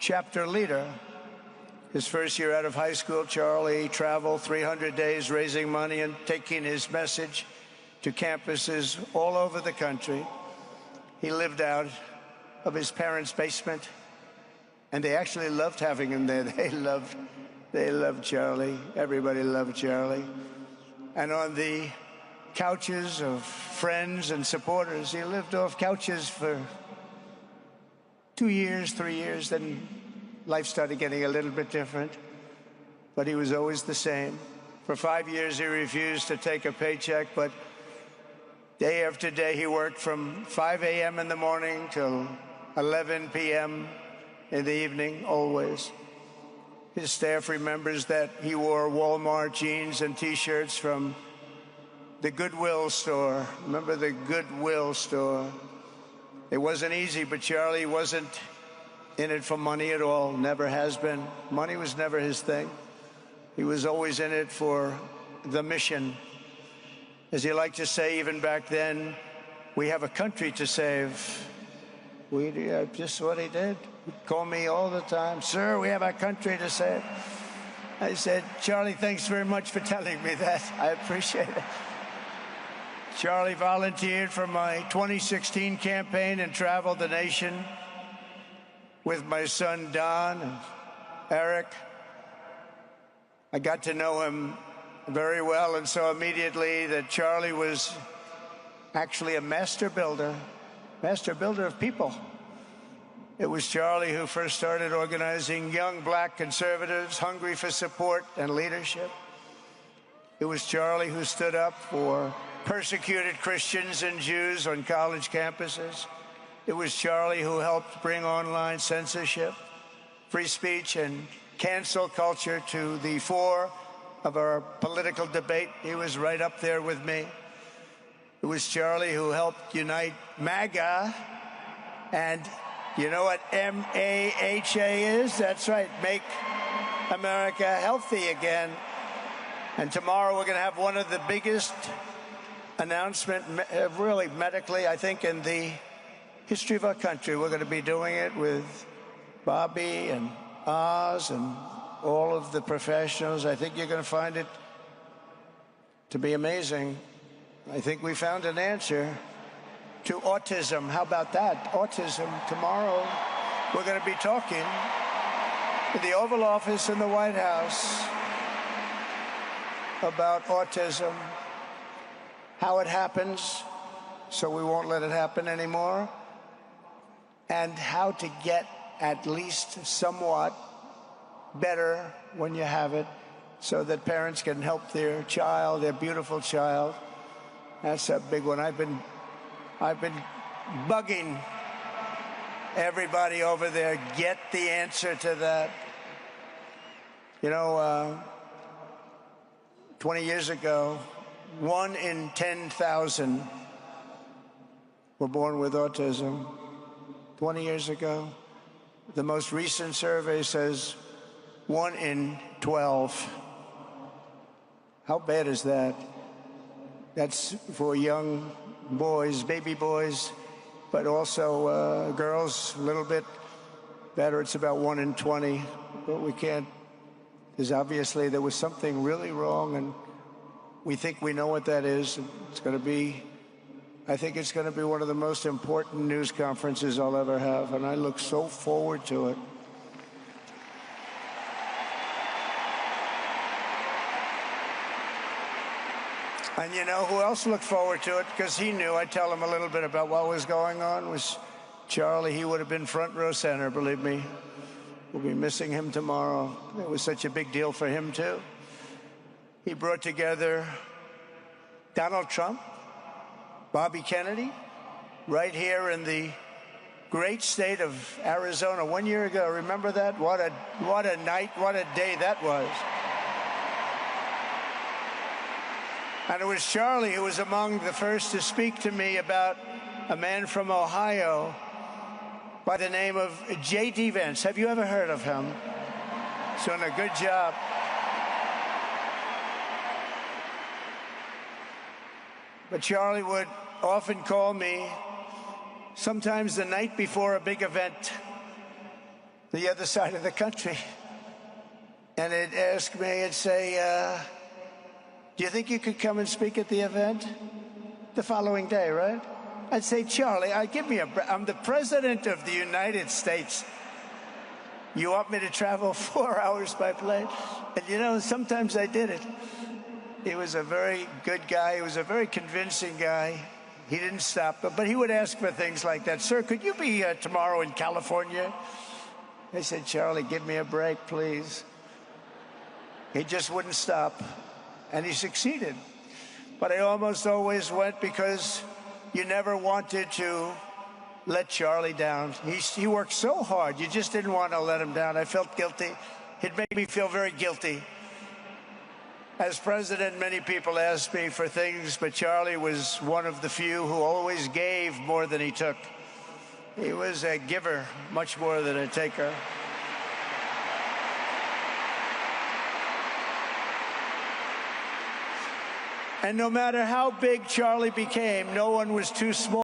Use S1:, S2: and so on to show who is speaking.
S1: chapter leader. His first year out of high school, Charlie traveled 300 days raising money and taking his message to campuses all over the country. He lived out of his parents' basement, and they actually loved having him there. They loved Charlie. Everybody loved Charlie. And on the couches of friends and supporters, he lived off couches for 2 years, 3 years, then life started getting a little bit different, but he was always the same. For 5 years, he refused to take a paycheck, but day after day, he worked from 5 a.m. in the morning till 11 p.m. in the evening, always. His staff remembers that he wore Walmart jeans and T-shirts from the Goodwill store. Remember the Goodwill store? It wasn't easy, but Charlie wasn't in it for money at all, never has been. Money was never his thing. He was always in it for the mission. As he liked to say even back then, we have a country to save. Just what he did. He'd call me all the time, sir, we have a country to save. I said, Charlie, thanks very much for telling me that. I appreciate it. Charlie volunteered for my 2016 campaign and traveled the nation with my son, Don, and Eric. I got to know him very well and saw immediately that Charlie was actually a master builder of people. It was Charlie who first started organizing young black conservatives hungry for support and leadership. It was Charlie who stood up for persecuted Christians and Jews on college campuses. It was Charlie who helped bring online censorship, free speech, and cancel culture to the fore of our political debate. He was right up there with me. It was Charlie who helped unite MAGA, and you know what MAHA is? That's right, Make America Healthy Again. And tomorrow we're going to have one of the biggest announcements, really medically, I think, in the history of our country. We're going to be doing it with Bobby and Oz and all of the professionals. I think you're going to find it to be amazing. I think we found an answer to autism. How about that? Autism. Tomorrow, we're going to be talking in the Oval Office in the White House about autism, how it happens, so we won't let it happen anymore, and how to get at least somewhat better when you have it, so that parents can help their child, their beautiful child. That's a big one. I've been bugging everybody over there, get the answer to that. You know, 20 years ago, 1 in 10,000 were born with autism. 20 years ago. The most recent survey says 1 in 12. How bad is that? That's for young boys, baby boys, but also girls a little bit better. It's about 1 in 20, but we can't, because obviously there was something really wrong, and we think we know what that is. It's going to be, I think it's going to be one of the most important news conferences I'll ever have, and I look so forward to it. And you know who else looked forward to it? Because he knew. I'd tell him a little bit about what was going on. Was Charlie. He would have been front row center, believe me. We'll be missing him tomorrow. It was such a big deal for him, too. He brought together Donald Trump, Bobby Kennedy, right here in the great state of Arizona 1 year ago. Remember that? What a night, what a day that was. And it was Charlie who was among the first to speak to me about a man from Ohio by the name of J.D. Vance. Have you ever heard of him? He's doing a good job. But Charlie would often call me, sometimes the night before a big event, the other side of the country. And it'd ask me, it'd say, do you think you could come and speak at the event? The following day, right? I'd say, Charlie, I'm the president of the United States. You want me to travel 4 hours by plane? And you know, sometimes I did it. He was a very good guy. He was a very convincing guy. He didn't stop, but he would ask for things like that. Sir, could you be tomorrow in California? I said, Charlie, give me a break, please. He just wouldn't stop, and he succeeded. But I almost always went because you never wanted to let Charlie down. He worked so hard, you just didn't want to let him down. I felt guilty. It made me feel very guilty. As president, many people asked me for things, but Charlie was one of the few who always gave more than he took. He was a giver, much more than a taker. And no matter how big Charlie became, no one was too small.